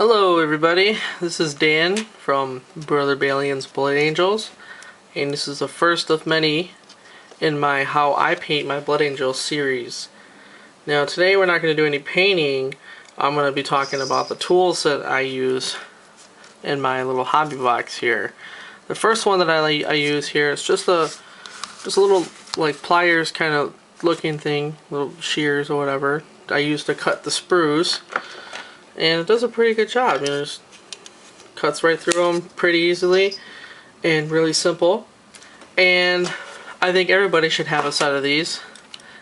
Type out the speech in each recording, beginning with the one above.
Hello everybody, this is Dan from BrotherBalian's Blood Angels, and this is the first of many in my How I Paint My Blood Angels series. Now today we're not going to do any painting. I'm going to be talking about the tools that I use in my little hobby box here. The first one that I use here is just a little like pliers kind of looking thing, little shears or whatever I use to cut the sprues. And it does a pretty good job. You know, it just cuts right through them pretty easily and really simple. And I think everybody should have a set of these.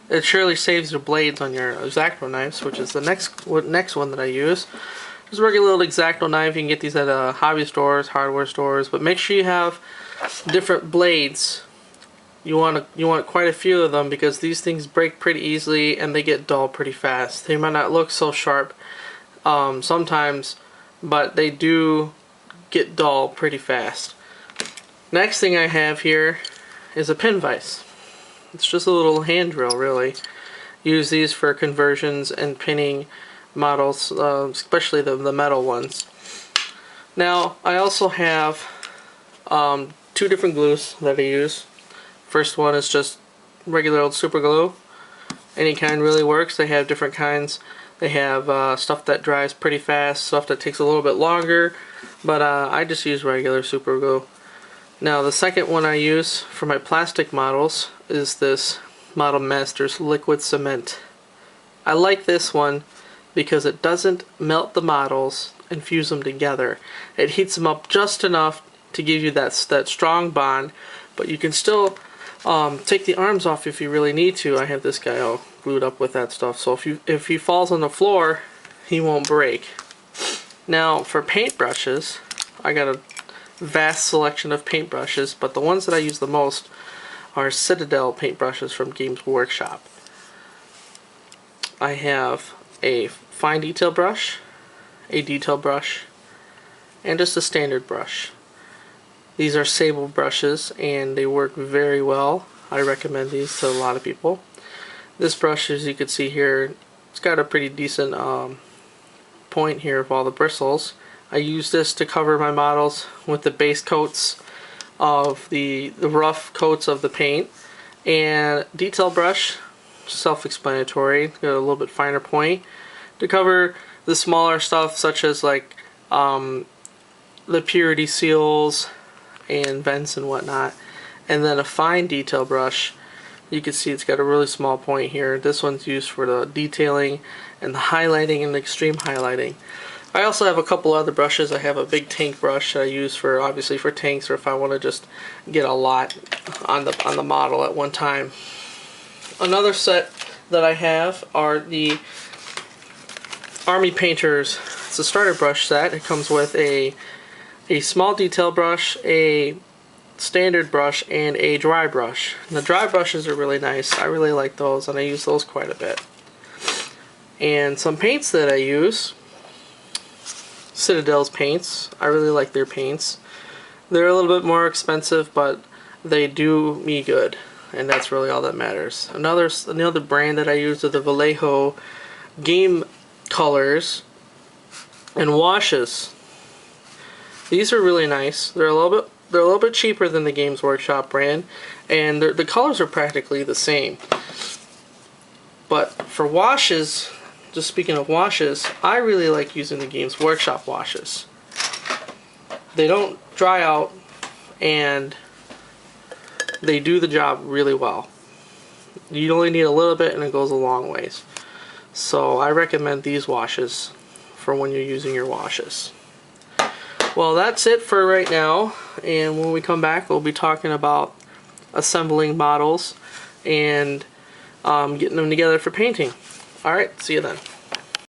It surely saves your blades on your X-Acto knives, which is the next one that I use. Just a regular little X-Acto knife. You can get these at hobby stores, hardware stores, but make sure you have different blades. You want quite a few of them because these things break pretty easily and they get dull pretty fast. They might not look so sharp sometimes, but they do get dull pretty fast. Next thing I have here is a pin vise. It's just a little hand drill, really. Use these for conversions and pinning models, especially the metal ones. Now I also have two different glues that I use. First one is just regular old super glue. Any kind really works. They have different kinds. They have stuff that dries pretty fast, stuff that takes a little bit longer, but I just use regular super glue. Now the second one I use for my plastic models is this Model Masters liquid cement. I like this one because it doesn't melt the models and fuse them together. It heats them up just enough to give you that strong bond, but you can still take the arms off if you really need to. I have this guy all glued up with that stuff, so if he falls on the floor, he won't break. Now for paintbrushes, I got a vast selection of paintbrushes, but the ones that I use the most are Citadel paintbrushes from Games Workshop. I have a fine detail brush, a detail brush, and just a standard brush. These are sable brushes and they work very well. I recommend these to a lot of people. This brush, as you can see here, it's got a pretty decent point here of all the bristles. I use this to cover my models with the base coats of the rough coats of the paint. And detail brush, self-explanatory, got a little bit finer point to cover the smaller stuff such as like the purity seals and vents and whatnot. And then a fine detail brush, you can see it's got a really small point here. This one's used for the detailing and the highlighting and the extreme highlighting. I also have a couple other brushes. I have a big tank brush that I use for obviously for tanks, or if I want to just get a lot on the model at one time. Another set that I have are the Army Painters. It's a starter brush set. It comes with a small detail brush, a standard brush, and a dry brush. And the dry brushes are really nice. I really like those, and I use those quite a bit. And some paints that I use, Citadel's paints. I really like their paints. They're a little bit more expensive, but they do me good, and that's really all that matters. Another brand that I use are the Vallejo game colors and washes. These are really nice. They're a little bit cheaper than the Games Workshop brand, and the colors are practically the same. But for washes, just speaking of washes, I really like using the Games Workshop washes. They don't dry out, and they do the job really well. You only need a little bit, and it goes a long ways. So I recommend these washes for when you're using your washes. Well, that's it for right now, and when we come back we'll be talking about assembling models and getting them together for painting. Alright, see you then.